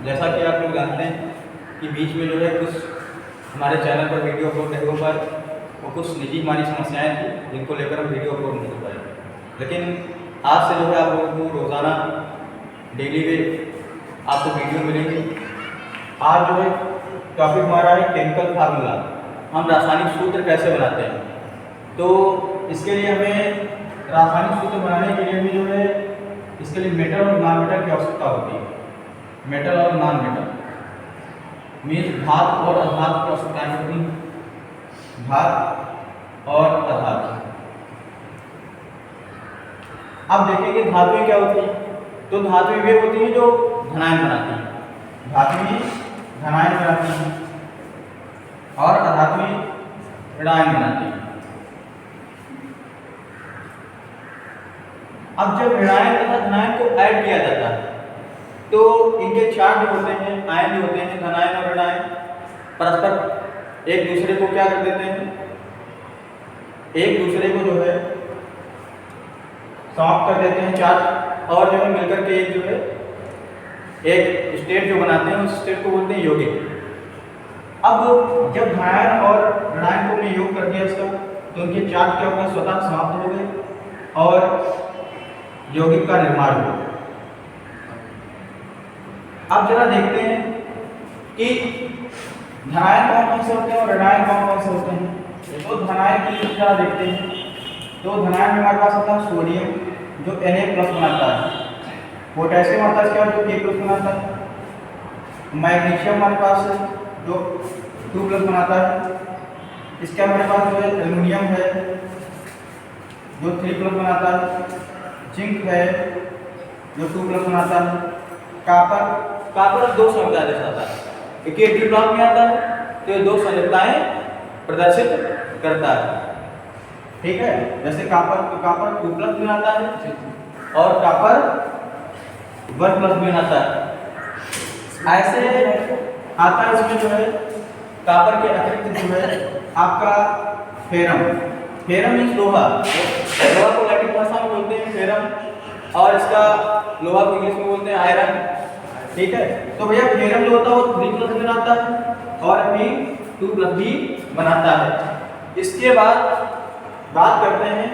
जैसा कि आप लोग जानते हैं कि बीच में जो है कुछ हमारे चैनल पर वीडियो अपलोड करने पर वो कुछ निजी हमारी समस्याएं थी जिनको लेकर हम वीडियो अपलोड नहीं कर पाए। लेकिन आज से जो है आप लोगों को रोज़ाना डेली वे आपको वीडियो मिलेंगे। आज जो है टॉपिक हमारा है केमिकल फार्मूला, हम रासायनिक सूत्र कैसे बनाते हैं। तो इसके लिए हमें रासायनिक सूत्र बनाने के लिए भी जो है इसके लिए मेटल और नॉन मेटल की आवश्यकता होती है। मेटल और नॉन मेटल मीन्स धातु और अधातु की आवश्यकताएं होती हैं। धातु और अधातु। अब देखेंगे धातुएं क्या होती हैं। तो धातुएं वे होती हैं जो धनायन बनाती हैं। धातुएं धनायन बनाती हैं और अधातुएं ऋणायन बनाती हैं। अब जब ऋणायन तथा धनायन को ऐड किया जाता है तो इनके चार्ज जो होते हैं, आयन जो होते हैं, धनायन और ऋणायन परस्पर एक दूसरे को क्या कर देते हैं, एक दूसरे को जो है समाप्त कर देते हैं चार्ज, और जो है मिलकर के एक जो है एक स्टेट जो बनाते हैं उस स्टेट को बोलते हैं यौगिक। अब जब धनायन और ऋणायन को हमने योग कर दिया इसका, तो उनके चार्ज क्या होगा, स्वतः समाप्त हो गए और यौगिक का निर्माण हुआ। अब जरा देखते हैं कि धनायन कौन कौन से होते हैं और ऋणायन कौन कौन से होते हैं। तो धनायन की जरा देखते हैं। तो धनायन में हमारे पास होता है सोडियम जो Na+ बनाता है, पोटेशियम आता है इसके बाद जो K+ बनाता है, मैग्नीशियम हमारे पास है जो 2+ बनाता है, इसके हमारे पास जो है एल्युमिनियम है जो 3+ बनाता है, जिंक है जो 2+ बनाता है, कापर दो संयोजकताएं दर्शाता है। एक डी ब्लॉक में आता है तो ये दो संयोजकताएं प्रदर्शित करता है। ठीक है, जैसे कापर 2+ में आता है और कापर 1+ में आता है। ऐसे आता है इसमें जो है कापर के अतिरिक्त जो है आपका फेरम मीन्स लोहा को लैटिन भाषा में बोलते हैं फेरम, और इसका लोहा को इंग्लिश में बोलते हैं आयरन। ठीक है, तो भैया फेरम जो होता है वो 3+ बनाता है और अभी 2+ भी बनाता है। इसके बाद बात करते हैं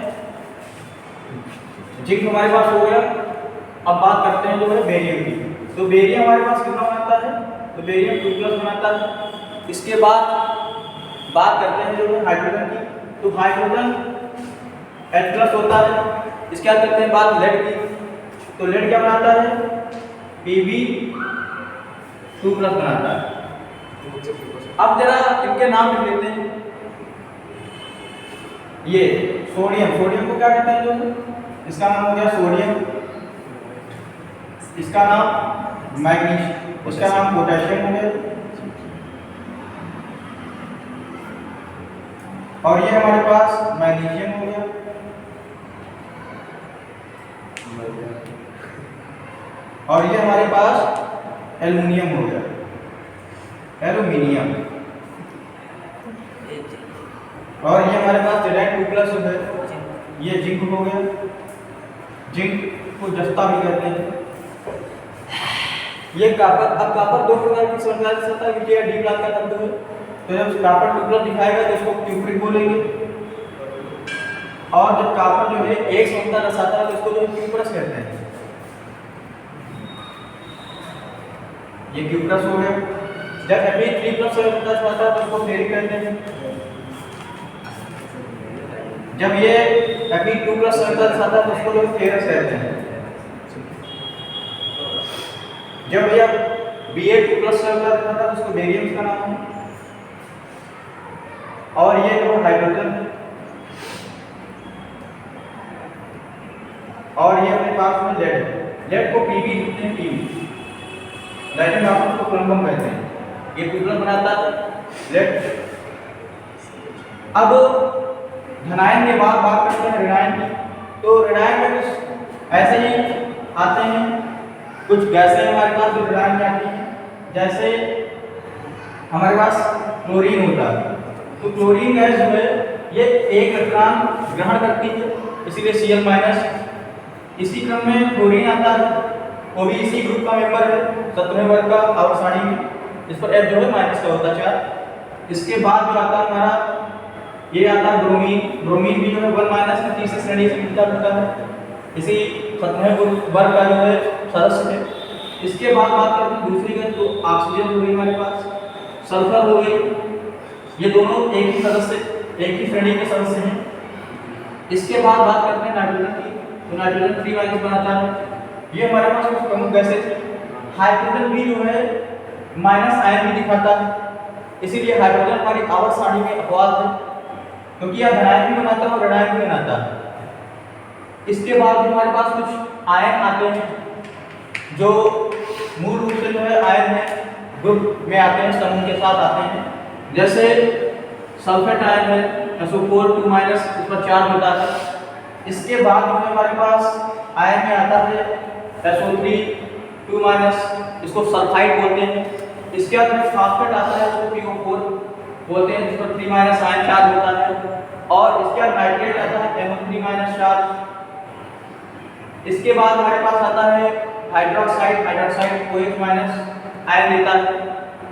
जिंक हमारे पास हो गया। अब बात करते हैं जो है बेरियम की। तो बेरियम हमारे पास कितना बनाता है, तो बेरियम 2+ बनाता है। इसके बाद बात करते हैं जो है हाइड्रोजन की। तो हाइड्रोजन H+ होता है। इसके बाद करते हैं बात लेड की। तो लेड क्या बनाता है, Pb2+ बनाता है। अब जरा इनके नाम लिख लेते हैं। ये सोडियम को क्या कहते हैं, जो इसका नाम हो गया सोडियम, इसका नाम मैग्नीशियम, इसका नाम पोटेशियम हो गया, और ये हमारे पास मैग्नीशियम हो गया, और ये हमारे पास एल्युमिनियम हो गया, एल्युमिनियम। और ये हमारे पास Zn2+ है, ये जिंक हो गया, जिंक को जस्ता भी कहते हैं। ये कापर, अब कापर दो प्रकार की संरचना दर्शाता है क्योंकि डी ब्लॉक का तत्व है। तो जब कापर 2+ दिखाएगा तो इसको क्यूप्रिक बोलेंगे, और जब कापर जो है एक संरचना दर्शाता है तो इसको जो है क्यूप्रस कहते हैं। ये क्यूप्रस हो गया। जब Fe3+ दर्शाता है तो इसको फेरिक कहते हैं। जब ये Fe2+ दर्शाता है तो उसको लोग फेरस कहते हैं। जब ये Ba2+ दर्शाता है तो उसको बेरियम का नाम है। और ये जो हाइड्रोजन है, और ये अपने पास में लेड है। लेड को Pb लिखते हैं, Pb लैटिन भाषा में उसको प्लम्बम कहते हैं। ये 2+ बनाता है लेड। अब धनायन के बाद बात करते हैं ऋणायन की। तो ऋणायन में कुछ ऐसे ही आते हैं, कुछ गैसें हमारे पास जो ऋणायन में आती हैं। जैसे हमारे पास क्लोरीन होता है, तो क्लोरीन गैस जो है ये एक इलेक्ट्रॉन ग्रहण करती है, इसीलिए Cl-। इसी क्रम में क्लोरीन आता है, वो भी इसी ग्रुप का मेंबर है 17वें वर्ग का आवर्त सारणी में। इस पर F जो है माइनस का होता है 4। इसके बाद जो आता है हमारा ये आता है ब्रोमीन। ब्रोमीन भी जो है 1 माइनस में तीसरी श्रेणी से मिलता जुलता है, इसी 17वें वर्ग का जो है सदस्य है। इसके बाद बात करते हैं दूसरी गैस, तो ऑक्सीजन हो गई हमारे पास, सल्फर हो गई, ये दोनों एक ही सदस्य, एक ही श्रेणी के सदस्य हैं। इसके बाद बात करते हैं नाइट्रोजन की, तो नाइट्रोजन 3 माइनस बनाता है। ये हमारे पास कुछ प्रमुख गैसेज हैं। हाइड्रोजन भी जो है माइनस आयन भी दिखाता है, इसीलिए हाइड्रोजन हमारी आवर्त सारणी में अपवाद है, क्योंकि यह धनायन भी बनाता है और ऋणायन भी बनाता है। इसके बाद हमारे पास कुछ आयन आते हैं जो मूल रूप से जो है आयन है ग्रुप में आते हैं, समूह के साथ आते हैं। जैसे सल्फेट आयन है SO4 2 माइनस, इस पर चार्ज होता है। इसके बाद जो है हमारे पास आयन में आता है SO3 2 माइनस, इसको सल्फाइड बोलते हैं। इसके बाद में फॉस्फेट आता है उसको PO4 बोलते हैं, जिस पर 3 माइनस आयन चार्ज होता है। और इसके बाद नाइट्रेट आता है NO3 माइनस चार्ज। इसके बाद हमारे पास आता है hydroxide, hydroxide OH minus ion देता है।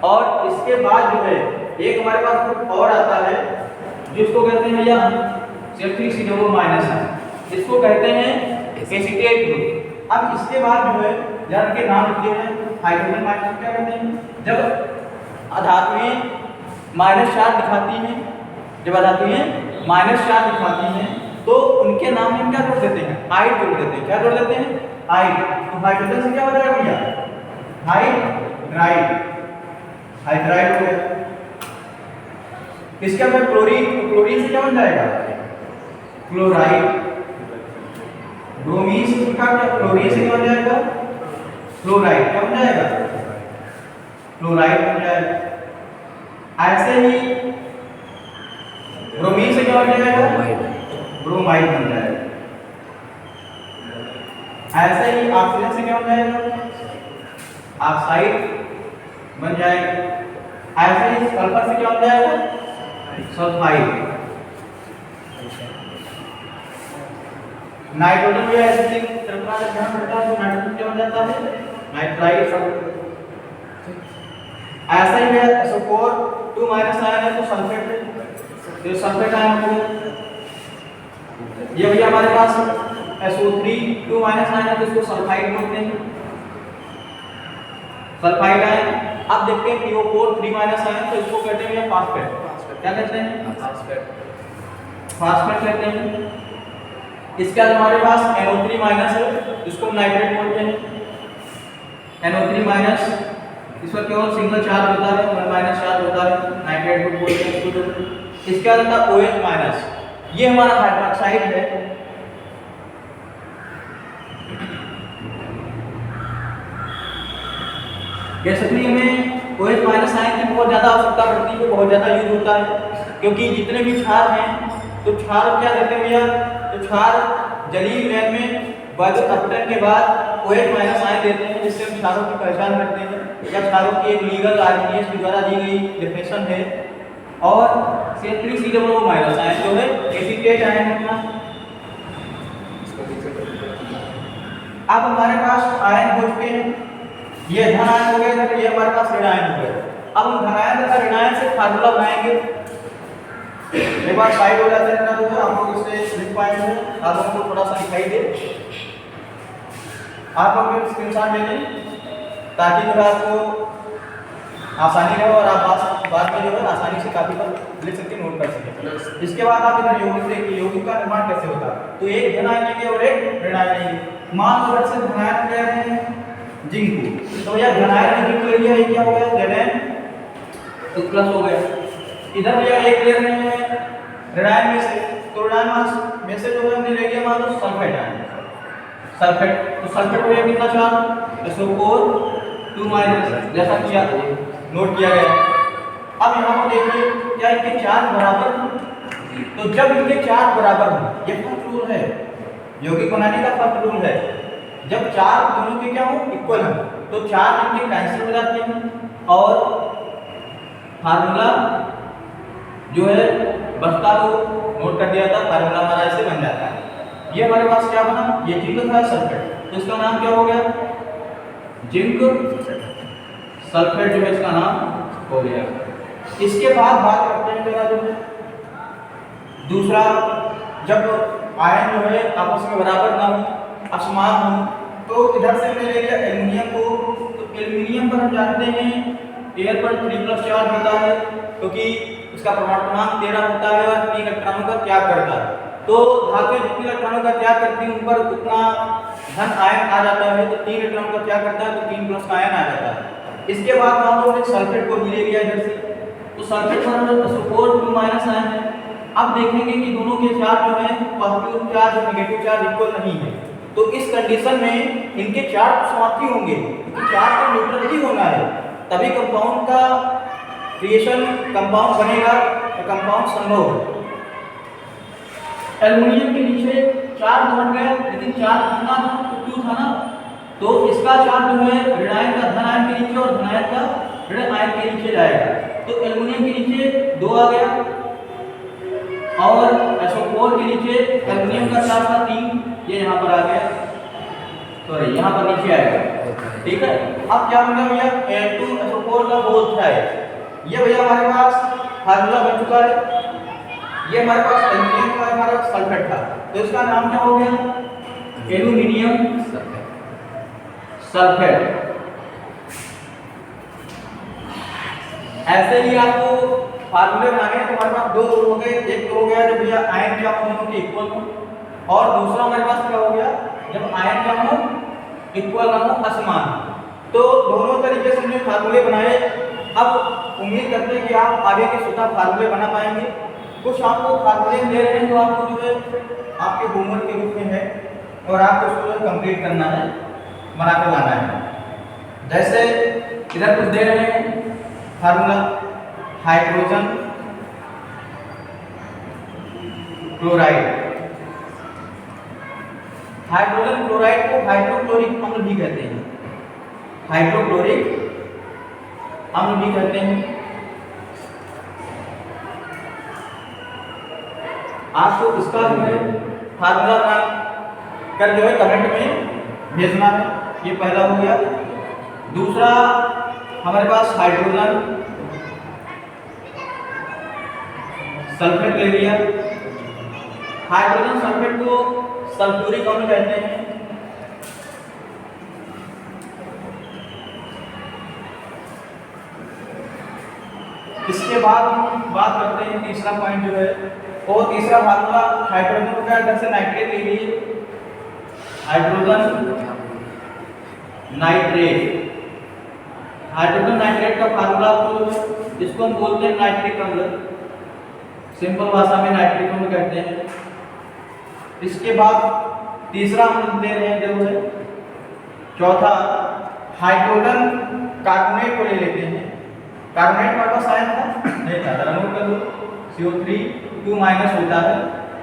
और इसके बाद जो है एक हमारे पास ग्रुप और आता है जिसको कहते हैं या C3COO माइनस है, इसको कहते हैं एसीटेट ग्रुप। अब इसके बाद जो है जब के नाम लिखे हैं हाइड्रोजन माइनस क्या कहते हैं, जब अधातुएं माइनस चार्ज दिखाती हैं, जब अधातुएं माइनस चार्ज दिखाती हैं तो उनके नाम में क्या जोड़ देते हैं, आइड जोड़ देते हैं। क्या जोड़ देते हैं, आइड। तो हाइड्रोजन से क्या हो जाएगा भैया, हाइड्राइड, हाइड्राइड हो गया। इसके बाद क्लोरीन, तो क्लोरीन से क्या बन जाएगा, क्लोराइड। ब्रोमीन से क्या, क्लोरीन से क्या बन जाएगा, क्लोराइड। क्या बन जाएगा, क्लोराइड बन जाएगा। ऐसे ही ब्रोमीन से क्या बन जाएगा, ब्रोमाइड बन जाएगा। ऐसे ही ऑक्सीजन से क्या बन जाएगा, ऑक्साइड बन जाएगा। ऐसे ही सल्फर से क्या बन जाएगा, सल्फाइड। नाइट्रोजन भी ऐसे ही श्रृंखला का ध्यान रखता है, तो नाइट्रोजन क्या बन जाता है, नाइट्राइड। ऐसा ही है SO4 2 माइनस आयन है तो सल्फेट है, तो सल्फेट आयन हो गया। ये भैया हमारे पास SO3 2 माइनस आयन है तो इसको सल्फाइड बोलते हैं, सल्फाइड आयन। अब देखते हैं PO4 3 माइनस आयन तो इसको कहते हैं फास्फेट। क्या कहते हैं, फास्फेट, फास्फेट कहते हैं। इसके बाद हमारे पास NO3 माइनस है, इसको नाइट्रेट बोलते हैं। NO3 माइनस, इस पर केवल सिंगल चार्ज होता है, 1 माइनस चार्ज होता है, नाइट्रेट ग्रुप बोलते हैं इसको। इसके बाद आता है OH माइनस, ये हमारा हाइड्रोक्साइड है। बेसिकली हमें OH माइनस आयन की बहुत ज़्यादा आवश्यकता पड़ती है, बहुत ज़्यादा यूज होता है, क्योंकि जितने भी क्षार हैं तो क्षार क्या देते हैं भैया, तो क्षार जलीय विलयन में वायु अपघटन के बाद OH माइनस आयन देते हैं, जिससे हम क्षारों की पहचान करते हैं। या क्षारों की एक लीगल आरएनएस के द्वारा दी गई डेफिनेशन है। और C3COO माइनस आयन जो है एसीटेट आयन है। अब हमारे पास आयन हो चुके हैं, ये धन आयन हो गए, तो ये हमारे पास ऋण आयन हो गए। अब हम धनायन तथा ऋणायन से फार्मूला बनाएंगे। एक बार साइड हो जाते हैं तो आप लोग इससे लिख पाएंगे, आप लोगों को थोड़ा सा दिखाई दे, आप लोग स्क्रीनशॉट ले लें ताकि जो है आपको आसानी रहे और आप बाद में जो है आसानी से काफी पर लिख सकते, नोट कर सकते। इसके बाद आप इधर यौगिक देखिए, यौगिक का निर्माण कैसे होता है। तो एक धनायन लेंगे और एक ऋणायन लेंगे। मान लो से धनायन ले रहे हैं जिंक, तो यह धनायन में जिंक ले लिया, ये क्या हो गया Zn तो प्लस हो गया। इधर भैया एक ले रहे हैं ऋणायन में से, तो ऋणायन में से जो है हमने ले लिया मान लो सल्फेट आयन, सल्फेट। तो सल्फेट हो गया कितना चार्ज, SO4 2 माइनस, जैसा कि नोट किया गया। अब यहाँ पर देखिए क्या इनके चार्ज बराबर हैं, तो जब इनके चार्ज बराबर हों, ये फर्स्ट रूल है, यौगिक बनाने का फर्स्ट रूल है, जब चार्ज दोनों के क्या हो इक्वल हो तो चार्ज इनके कैंसिल हो जाते हैं और फार्मूला जो है बचता हो, नोट कर दिया था, फार्मूला हमारा ऐसे बन जाता है। ये हमारे पास क्या बना, ये जिंक था सल्फेट, तो इसका नाम क्या हो गया जिंक सल्फेट जो है इसका नाम हो गया। इसके बाद बात करते हैं जरा जो है दूसरा, जब आयन जो है आपस में बराबर ना हो, असमान हो, तो इधर से हमने ले लिया एल्युमिनियम को। तो एल्युमिनियम पर हम जानते हैं एयर पर 3+ चार्ज होता है, क्योंकि इसका परमाणु क्रमांक 13 होता है और 3 इलेक्ट्रॉनों का त्याग करता है। तो धातुएं जितने इलेक्ट्रॉनों का त्याग करती हैं उन पर उतना धन आयन आ जाता है। तो 3 इलेक्ट्रॉनों का त्याग करता है तो 3+ का आयन आ जाता है। इसके बाद मान लो हमने सल्फेट को भी ले लिया इधर से, तो सल्फेट पर हमने सपोज 2- आयन है। अब देखेंगे कि दोनों के चार्ज जो है पॉजिटिव चार्ज और नेगेटिव चार्ज इक्वल नहीं है। तो इस कंडीशन में इनके चार्ज समाप्ति होंगे, क्योंकि चार्ज तो न्यूट्रल ही होना है, तभी कंपाउंड का क्रिएशन, कंपाउंड बनेगा, तो कंपाउंड संभव है। एल्युमिनियम के नीचे चार्ज बढ़ गया, लेकिन चार्ज कितना था? तो क्यों था ना, तो इसका चार्ज जो है ऋण आयन का धन आयन के नीचे और धन आयन का ऋण आयन के नीचे जाएगा। तो एल्युमिनियम के नीचे 2 आ गया और SO4 के नीचे एल्युमिनियम का चार्ज था 3, ये यहाँ पर आ गया, सॉरी यहाँ पर नीचे आएगा। ठीक है, अब क्या बन गया भैया, N2SO4 का बोथ है। ये भैया हमारे पास फार्मूला बन चुका है। ये हमारे पास एल्युमिनियम का हमारा सल्फेट था, तो इसका नाम क्या हो गया? Aluminium sulphate. ऐसे ही आपको फार्मूले बनाने हैं, तो हमारे पास 2 हो गए। एक तो हो गया जब भैया आयन क्या हो दोनों के इक्वल हो, और दूसरा हमारे पास क्या हो गया जब आयन क्या हो इक्वल ना हो, असमान। तो दोनों तरीके से हमने फार्मूले बनाए। अब उम्मीद करते हैं कि आप आगे के स्वतः फार्मूले बना पाएंगे। कुछ आपको फार्मूले दे रहे हैं जो आपको जो है आपके होमवर्क के रूप में है और आपको उसको कंप्लीट करना है, बना कर लाना है। जैसे इधर कुछ दे रहे हैं formula, hydrogen chloride. Hydrogen chloride को हाइड्रोक्लोरिक अम्ल भी कहते हैं, हाइड्रोक्लोरिक अम्ल भी कहते हैं। आपको इसका जो है फार्मूला बना कर जो है कमेंट में भेजना है। ये पहला हो गया। दूसरा हमारे पास हाइड्रोजन सल्फेट ले लिया। हाइड्रोजन सल्फेट को सल्फ्यूरिक अम्ल कहते हैं। इसके बाद हम बात करते हैं तीसरा पॉइंट जो है, वो तीसरा फार्मूला हाइड्रोजन का इधर से नाइट्रेट ले लीजिए, हाइड्रोजन नाइट्रेट। हाइड्रोजन नाइट्रेट का फार्मूला आपको इसको हम बोलते हैं नाइट्रिक अम्ल, सिंपल भाषा में नाइट्रिक अम्ल कहते हैं। इसके बाद तीसरा हम दे रहे हैं जो है चौथा, हाइड्रोजन कार्बोनेट को ले लेते हैं। कार्बोनेट हमारे पास आयन था नहीं था, जरा नोट कर लो, CO3 2- होता है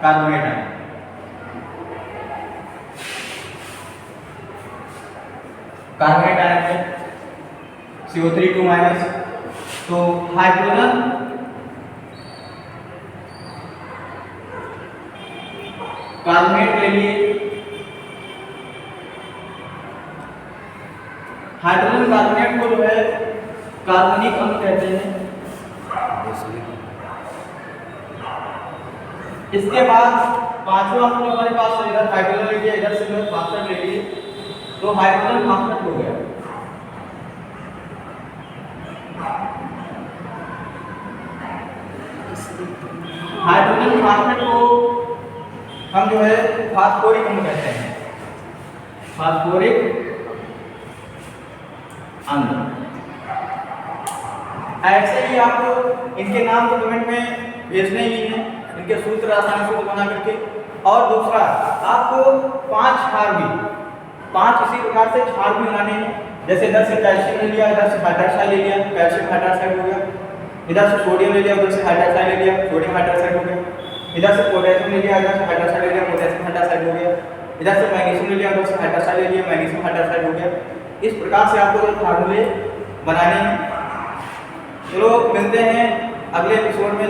कार्बोनेट आयन। कार्बोनेट आयन में CO3 2-, तो हाइड्रोजन कार्बोनेट ले लिए। हाइड्रोजन कार्बोनेट को जो है कार्बनिक अम्ल कहते हैं। इसके बाद पांचवा अम्ल हमारे पास इधर हाइड्रोजन ले लिया, इधर से जो फास्फेट ले लिए, तो हाइड्रोजन फास्फेट हो गया। हाइड्रोजन फास्फेट को हम जो है फास्फोरिक अम्ल कहते हैं, फास्फोरिक अम्ल। ऐसे ही आपको इनके नाम को कमेंट में भेजने ही हैं, इनके सूत्र आसान सूत्र बना करके। और दूसरा आपको 5 क्षार भी, 5 इसी प्रकार से क्षार भी बनाने हैं। जैसे इधर से कैल्शियम ले लिया, इधर से हाइड्रोक्साइड ले लिया, कैल्शियम हाइड्रोक्साइड हो गया। इधर से सोडियम ले लिया, उधर से हाइड्रोक्साइड ले लिया, सोडियम हाइड्रोक्साइड हो गया। इधर से पोटेशियम ले लिया, इधर से हाइड्रोक्साइड ले लिया, पोटेशियम हाइड्रोक्साइड हो गया। इधर से मैग्नीशियम ले लिया, उधर से हाइड्रोक्साइड ले लिया, मैग्नीशियम हाइड्रोक्साइड हो गया। इस प्रकार से आपको फार्मूले बनाने हैं। चलो मिलते हैं अगले एपिसोड में।